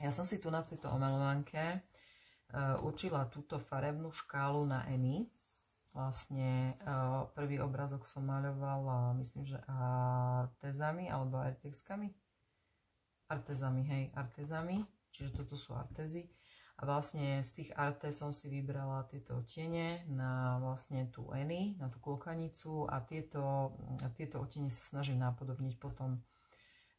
Ja som si tu v tejto omalovanke určila túto farebnú škálu na Emy Vlastne prvý obrázok som maľovala, myslím, že artezami alebo artexkami. Artezami, hej, artezami. Čiže toto sú artezy. A vlastne z tých artéz som si vybrala tieto odtiene na vlastne tú Annie, na tú klokanicu a tieto odtiene sa snažím napodobniť potom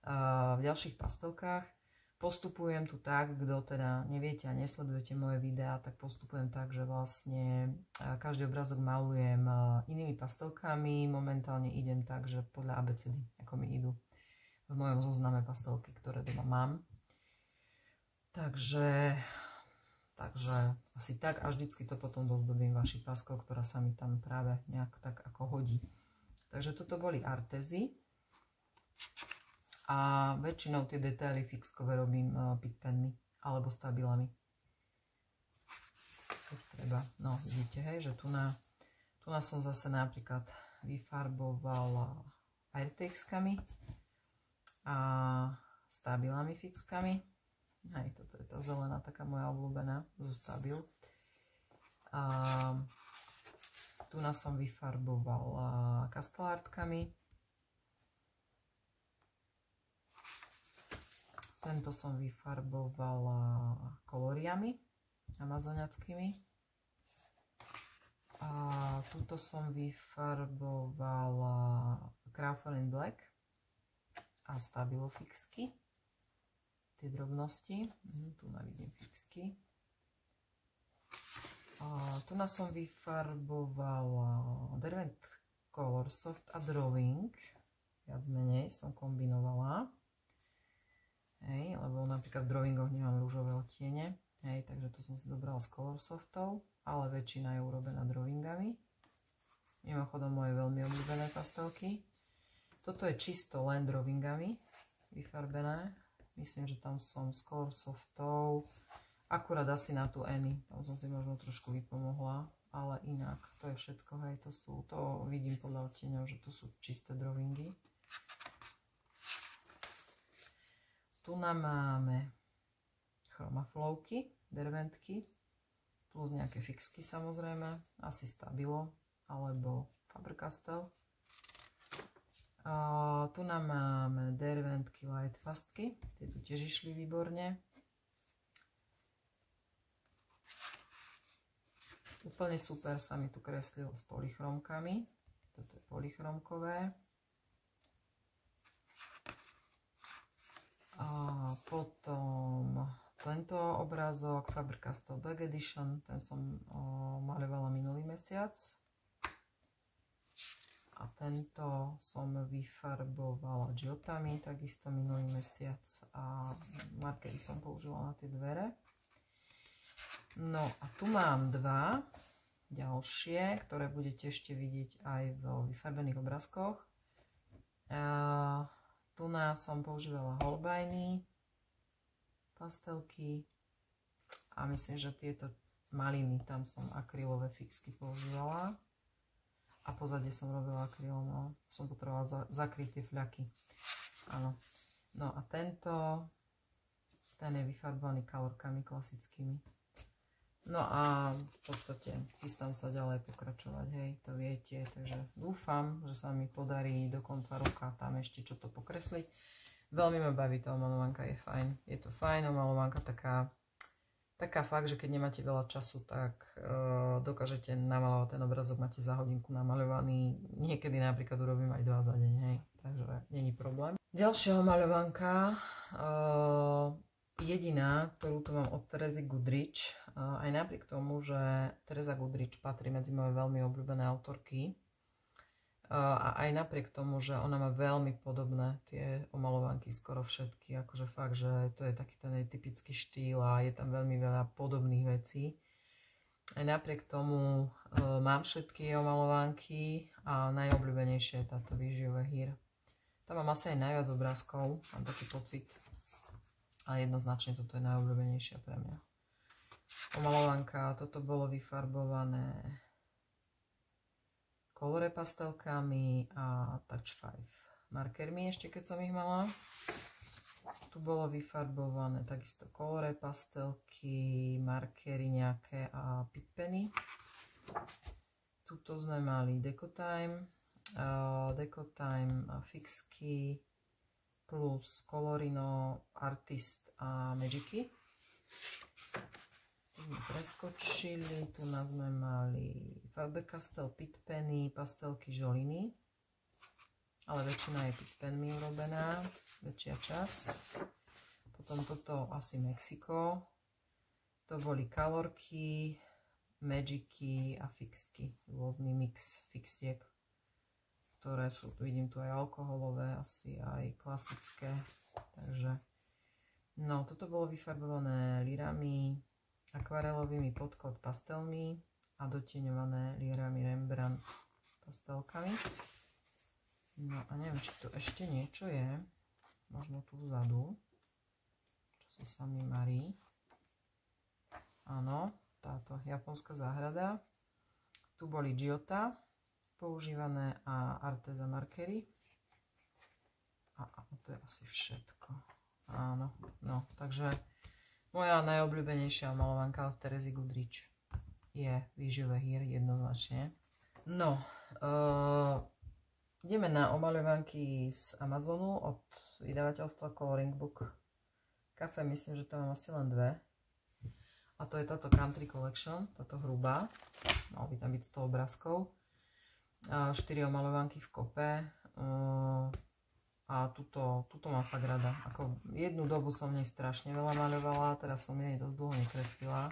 v ďalších pastelkách. Postupujem tu tak, kto teda neviete a nesledujete moje videá, tak postupujem tak, že vlastne každý obrázok malujem inými pastelkami. Momentálne idem tak, že podľa ABCD, ako mi idú v mojom zozname pastelky, ktoré doma mám. Takže asi tak a vždycky to potom dozdobím vaši paskou, ktorá sa mi tam práve nejak tak ako hodí. Takže toto boli artezy. A väčšinou tie detaily fixkové robím pitpenmi alebo stabilami. Keď treba. No vidíte, hej, že tu na som zase napríklad vyfarbovala artexkami a stabilami fixkami. Hej, toto je tá zelená, taká moja obľúbená zo stabil. A tu som vyfarbovala kastelártkami. Tento som vyfarbovala koloriami amazoniackými. A túto som vyfarbovala Craft Black a stabilo fixky. Tie drobnosti. Tu vidím fixky. A tu som vyfarbovala Derwent Colorsoft a Drawing. Viac menej som kombinovala. Hej, lebo napríklad v drawingoch nemám rúžové odtiene. Hej, takže to som si zobrala z Colorsoftov, ale väčšina je urobená drawingami. Mimochodom moje veľmi obľúbené pastelky. Toto je čisto len drawingami vyfarbené. Myslím, že tam som z Colorsoftov, akurát asi na tú Annie. Tam som si možno trošku vypomohla, ale inak to je všetko. Hej, to vidím podľa odtieňov, že to sú čisté drawingy. Tu máme chromaflovky, derwentky, plus nejaké fixky samozrejme, asi stabilo, alebo Faber-Castell. Tu máme derwentky lightfastky, tie tu tiež išli výborne. Úplne super sa mi tu kreslilo s polychromkami, toto je polychromkové. A potom tento obrázok Faber-Castell Black Edition, ten som maľovala minulý mesiac. A tento som vyfarbovala giotami, takisto minulý mesiac a markery som použila na tie dvere. No a tu mám dva ďalšie, ktoré budete ešte vidieť aj v vyfarbených obrázkoch. Tu som používala Holbeiny pastelky a myslím, že tieto maliny, tam som akrylové fixky používala a pozadie som robila akrylom, no. Som potrebovala zakryť tie fľaky. Áno. No a ten je vyfarbovaný kalorkami klasickými. No a v podstate chystám sa ďalej pokračovať, hej, to viete, takže dúfam, že sa mi podarí do konca roka tam ešte čo to pokresliť. Veľmi ma baví tá omalovanka, je fajn. Je to fajn, omalovanka taká fakt, že keď nemáte veľa času, tak dokážete namalovať ten obrazok, máte za hodinku namaľovaný. Niekedy napríklad urobím aj 2 za deň, hej, takže není problém. Ďalšia omaľovanka, jediná, ktorú tu mám od Terezy Goodrich, aj napriek tomu, že Tereza Goodrich patrí medzi moje veľmi obľúbené autorky a aj napriek tomu, že ona má veľmi podobné tie omalovanky, skoro všetky, akože fakt, že to je taký ten typický štýl a je tam veľmi veľa podobných vecí. Aj napriek tomu mám všetky omalovanky a najobľúbenejšia je táto Vision Here. Tam mám asi aj najviac obrázkov, mám taký pocit. A jednoznačne toto je najobľúbenejšia pre mňa omalovanka. Toto bolo vyfarbované kolore pastelkami a Touch 5 markermi ešte keď som ich mala. Tu bolo vyfarbované takisto kolore pastelky, markery nejaké a pitpeny. Tuto sme mali Decotime fixky plus Colorino, Artist a Magicy. Tu sme preskočili, tu nás sme mali Faber-Castell Pitt Penny, pastelky Joliny, ale väčšina je Pitt Penny urobená, väčšia časť. Potom toto asi Mexiko, to boli kalorky, Magicy a fixky, rôzny mix fixiek, ktoré sú, vidím tu aj alkoholové, asi aj klasické, takže no, toto bolo vyfarbované lírami, akvarelovými podklad pastelmi a dotieňované lírami Rembrandt pastelkami. No a neviem, či tu ešte niečo je, možno tu vzadu, čo si sami marí. Áno, táto japonská záhrada. Tu boli Giotto používané a Arteza markery. A to je asi všetko. Áno, no, takže moja najobľúbenejšia malovanka od Terezy Goodrich je Visual Here, jednoznačne. No, ideme na omaľovanky z Amazonu od vydavateľstva Coloring Book Cafe, myslím, že tam mám asi len dve. A to je táto Country Collection, táto hrubá, malo by tam byť 100 obrázkov. 4 omaľovanky v kope. A túto mám fakt rada. Ako jednu dobu som v nej strašne veľa maľovala, teraz som jej dosť dlho nekreslila.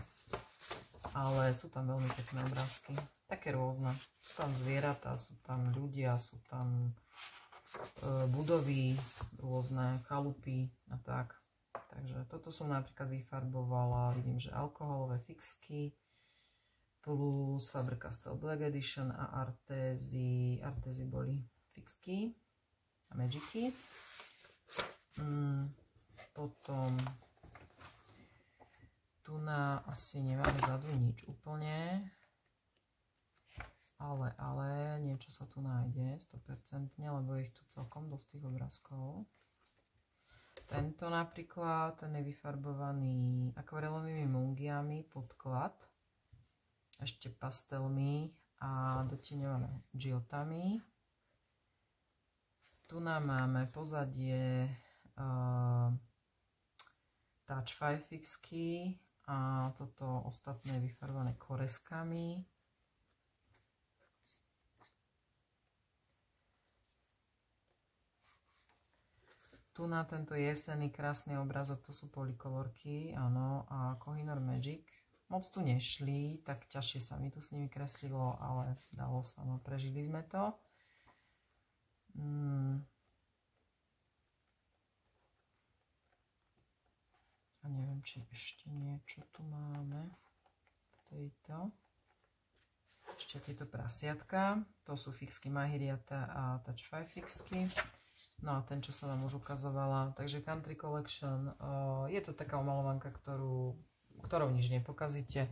Ale sú tam veľmi pekné obrázky. Také rôzne. Sú tam zvieratá, sú tam ľudia, sú tam budovy, rôzne chalupy a tak. Takže toto som napríklad vyfarbovala, vidím, že alkoholové fixky plus Faber-Castell Black Edition a Artezi boli fixky a Magicy. Potom tu na asi nemám vzadu nič úplne, ale niečo sa tu nájde 100%, lebo je ich tu celkom dosť tých obrázkov. Tento napríklad, ten je vyfarbovaný akvarelovými mungiami, podklad, ešte pastelmi a dotieňované Giottami. Tu nám máme pozadie Touch 5 fixky a toto ostatné je vyfarbované koreskami. Tu na tento jesenný krásny obrázok, to sú polikolorky, áno, a Kohinoor Magic. Moc tu nešli, tak ťažšie sa mi tu s nimi kreslilo, ale dalo sa, no prežili sme to. A neviem, či ešte niečo tu máme v tejto. Ešte tieto prasiatka, to sú fixky Mahiriata a Touch 5 fixky. No a ten, čo som vám už ukazovala, takže Country Collection, je to taká omalovanka, ktorou nič nepokazíte.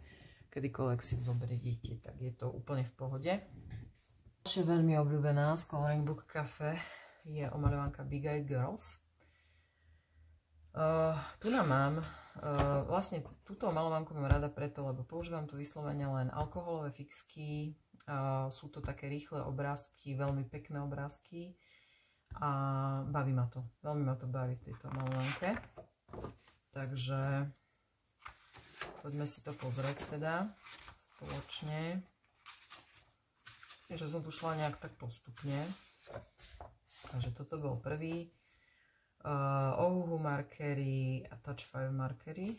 Kedykoľvek si zoberiete, tak je to úplne v pohode. Ďalšia veľmi obľúbená z Coloring Book Cafe je omaľovanka Big Eyed Girls. Tu nám mám, vlastne túto omaľovanku mám rada preto, lebo používam tu vyslovene len alkoholové fixky. Sú to také rýchle obrázky, veľmi pekné obrázky. A baví ma to, veľmi ma to baví v tejto omaľovanke. Takže poďme si to pozrieť teda spoločne. Myslím, že som tu šla nejak tak postupne. Takže toto bol prvý. Ohuhu markery a Touch 5 markery.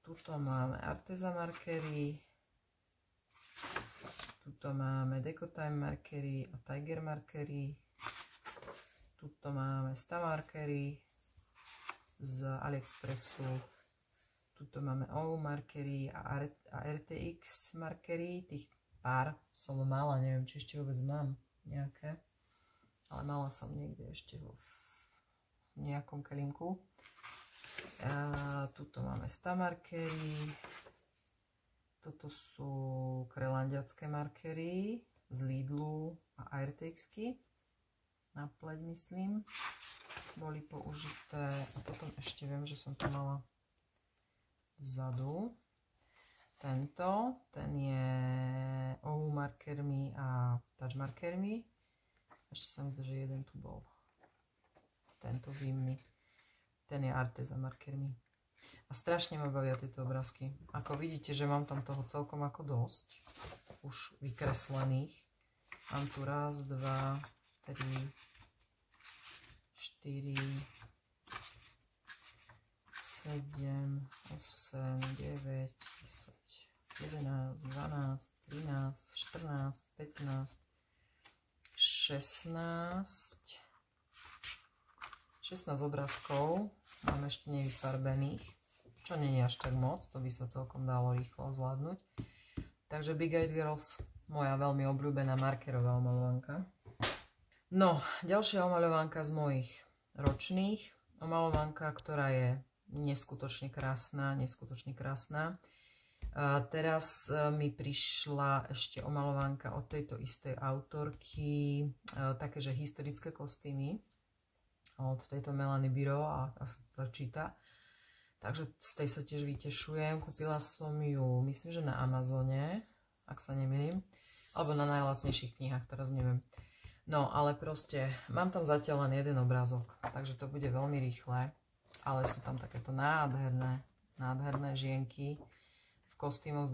Tuto máme Arteza markery. Tuto máme Decotime markery a Tiger markery. Tuto máme Sta markery z AliExpressu. Tuto máme OU markery a RTX markery. Tých pár som mala, neviem, či ešte vôbec mám nejaké. Ale mala som niekde ešte v nejakom kelímku. Tuto máme Sta markery. Toto sú krelandiacké markery z Lidlu a RTX-ky. Na pleť, myslím, boli použité. A potom ešte viem, že som to mala vzadu. tento, ten je OU markermi a touch markermi. Ešte sa mi zdá, že jeden tu bol. Tento zimný. Ten je Arteza markermi. A strašne ma bavia tieto obrázky. Ako vidíte, že mám tam toho celkom ako dosť. Už vykreslených. Mám tu raz, 2, 3, 4, 7, 8, 9, 10, 11, 12, 13, 14, 15, 16 obrázkov. Mám ešte nevyfarbených, čo nie je až tak moc, to by sa celkom dalo rýchlo zvládnuť. Takže Big Eyed Girls, moja veľmi obľúbená markerová omaľovanka. No, ďalšia omaľovanka z mojich ročných. Omaľovanka, ktorá je neskutočne krásna, neskutočne krásna. Teraz mi prišla ešte omaľovanka od tejto istej autorky, také, že historické kostýmy od tejto Melanie Biro a sa to číta. Takže z tej sa tiež vytešujem. Kúpila som ju, myslím, že na Amazone, ak sa nemýlim, alebo na najlacnejších knihách, teraz neviem. No, ale proste mám tam zatiaľ len jeden obrázok, takže to bude veľmi rýchle. Ale sú tam takéto nádherné žienky v kostýmoch z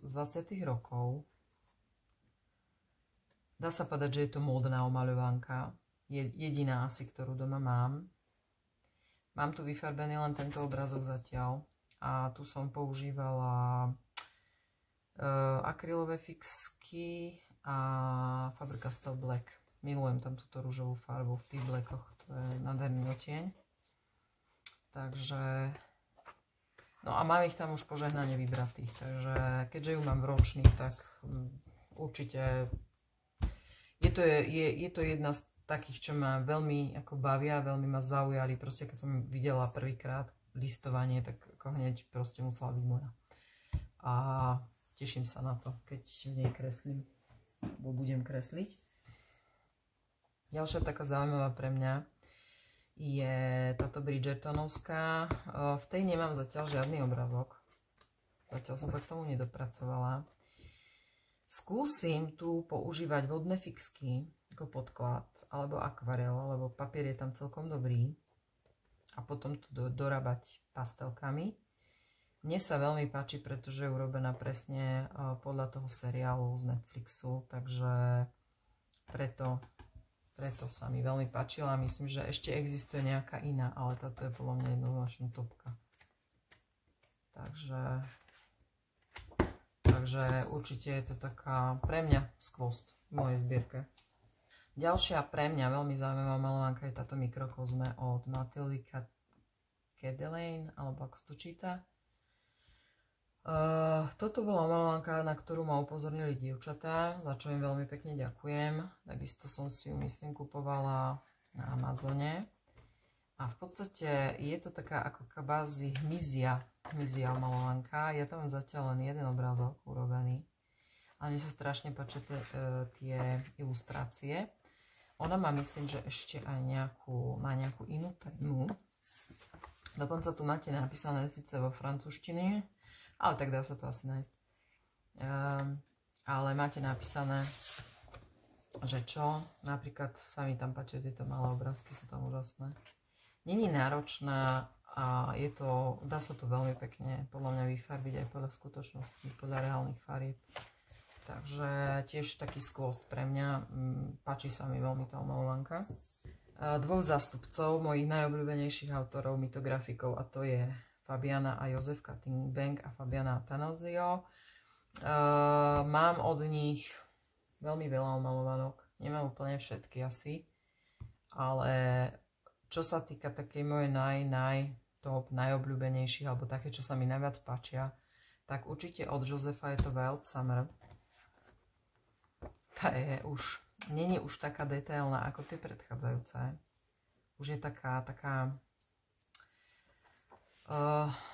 20. rokov. Dá sa povedať, že je to módna omaľovanka. Jediná asi, ktorú doma mám. Mám tu vyfarbený len tento obrázok zatiaľ. A tu som používala akrylové fixky a Faber-Castell Black. Milujem tam túto rúžovú farbu v tých blackoch. To je nádherný odtieň. Takže... No a mám ich tam už požehnane vybratých. Takže keďže ju mám v ročných, tak určite... Je to jedna z takých, čo ma veľmi ako bavia, veľmi ma zaujali. Proste keď som videla prvýkrát listovanie, tak ako hneď proste musela byť moja. A teším sa na to, keď v nej kreslím, bo budem kresliť. Ďalšia taká zaujímavá pre mňa je táto Bridgertonovská. V tej nemám zatiaľ žiadny obrazok. Zatiaľ som sa k tomu nedopracovala. Skúsim tu používať vodné fixky ako podklad, alebo akvarel, lebo papier je tam celkom dobrý. A potom tu dorábať pastelkami. Mne sa veľmi páči, pretože je urobená presne podľa toho seriálu z Netflixu, takže preto sa mi veľmi páčila. Myslím, že ešte existuje nejaká iná, ale táto je podľa mňa jednoznačne topka. Takže určite je to taká pre mňa skvost v mojej zbierke. Ďalšia pre mňa veľmi zaujímavá maľovanka je táto Mikrokozme od Matildy Kedelaine, alebo ako sa to číta. Toto bola maľovanka, na ktorú ma upozornili dievčatá, za čo im veľmi pekne ďakujem. Takisto som si ju, myslím, kupovala na Amazone. A v podstate je to taká ako kabázy hmyzia maľovanka. Ja tam mám zatiaľ len jeden obrázok urobený. Ale mne sa strašne páčia tie ilustrácie. Ona má, myslím, že ešte aj má nejakú inú tému. Dokonca tu máte napísané síce vo francúzštine, ale tak dá sa to asi nájsť. Ale máte napísané, že čo. Napríklad sa mi tam páčia tieto malé obrázky, sú tam úžasné. Není náročná a dá sa to veľmi pekne podľa mňa vyfarbiť aj podľa skutočnosti, podľa reálnych farieb. Takže tiež taký skvost pre mňa. Páči sa mi veľmi tá omaľovanka. Dvoch zástupcov mojich najobľúbenejších autorov, mitografikov, a to je Fabiana a Jozef Cuttingbank a Fabiana Tanazio. Mám od nich veľmi veľa omaľovanok. Nemám úplne všetky asi. Ale čo sa týka takej mojej najobľúbenejších, alebo také, čo sa mi najviac páčia, tak určite od Josefa je to Wild Summer. Tá není už taká detailná ako tie predchádzajúce. Už je taká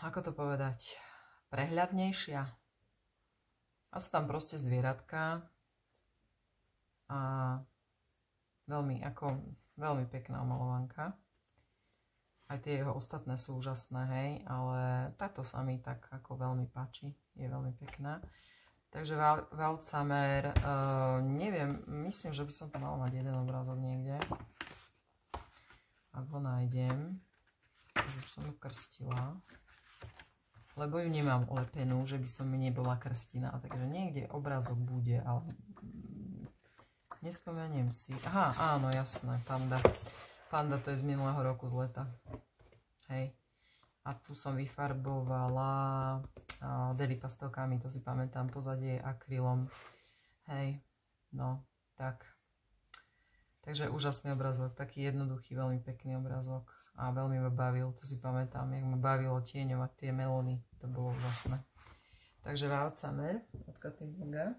ako to povedať, prehľadnejšia. A sú tam proste zvieratka a veľmi pekná omaľovanka. Aj tie jeho ostatné sú úžasné, hej, ale táto sa mi tak ako veľmi páči, je veľmi pekná. Takže Wild Summer, neviem, myslím, že by som tam mala mať jeden obrázok niekde. Ak ho nájdem, už som ju krstila, lebo ju nemám ulepenú, že by som mi nebola krstina, takže niekde obrázok bude, ale nespomeniem si. Aha, áno, jasné, Panda. Panda to je z minulého roku, z leta. Hej. A tu som vyfarbovala Deli pastelkami, to si pamätám, pozadie akrylom. Hej, no, tak. Takže úžasný obrazok, taký jednoduchý, veľmi pekný obrazok. A veľmi ma bavil, to si pamätám, jak ma bavilo tieňovať tie melóny. To bolo úžasné. Takže Wild Summer od Cuttinga.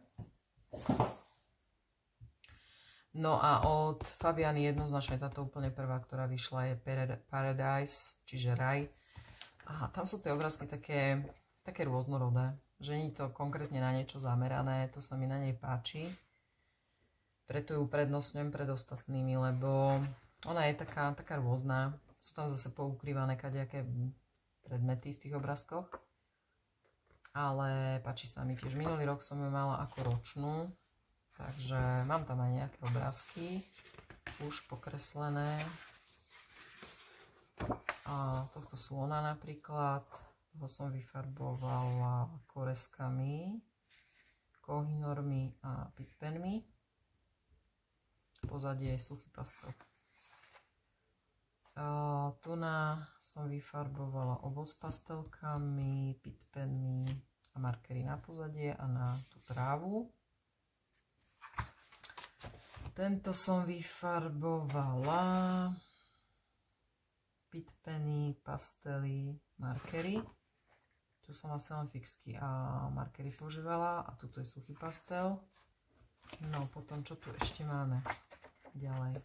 No a od Fabiany jednoznačne táto úplne prvá, ktorá vyšla, je Paradise, čiže raj. A tam sú tie obrázky také rôznorodé, že nie je to konkrétne na niečo zamerané, to sa mi na nej páči. Preto ju prednostňujem pred ostatnými, lebo ona je taká rôzna. Sú tam zase poukrývané kadejaké predmety v tých obrázkoch. Ale páči sa mi tiež. Minulý rok som ju mala ako ročnú. Takže mám tam aj nejaké obrázky, už pokreslené. A tohto slona napríklad, toho som vyfarbovala koreskami, kohinormi a pitpenmi. Pozadie je suchý pastel. Tuna som vyfarbovala ovoz pastelkami, pitpenmi a markery na pozadie a na tú trávu. Tento som vyfarbovala pitpenny, pastely, markery. Tu som asi len fixky a markery používala a tuto je suchý pastel. No potom čo tu ešte máme ďalej?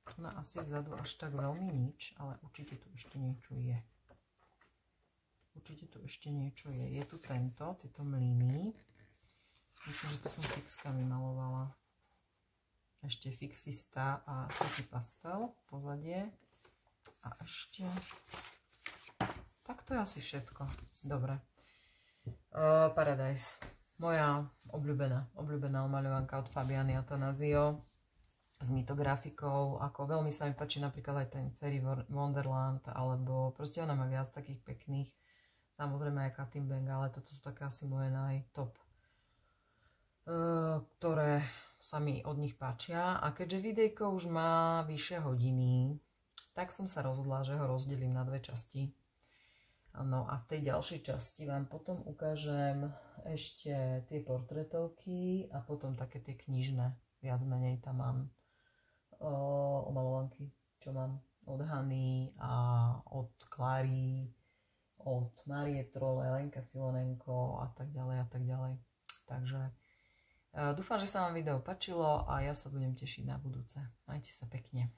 Tu na asi vzadu až tak veľmi nič, ale určite tu ešte niečo je. Určite tu ešte niečo je. Je tu tieto mlyny. Myslím, že to som fixkami malovala. Ešte fixista a suchý pastel, pozadie. A ešte... Tak to je asi všetko. Dobre. Paradise. Moja obľúbená omaľovanka od Fabiany Attanasio s mitografikou. Ako veľmi sa mi páči napríklad aj ten Fairy Wonderland, alebo proste ona má viac takých pekných. Samozrejme aj Cutting, ale toto sú také asi moje najtop, ktoré sa mi od nich páčia. A keďže videjko už má vyše hodiny, tak som sa rozhodla, že ho rozdelím na dve časti. No a v tej ďalšej časti vám potom ukážem ešte tie portrétovky a potom také tie knižné. Viac menej tam mám omalovanky, čo mám od Hany a od Klary, od Márie Trole, Lenka Filonenko a tak ďalej a tak ďalej. Takže dúfam, že sa vám video páčilo a ja sa budem tešiť na budúce. Majte sa pekne.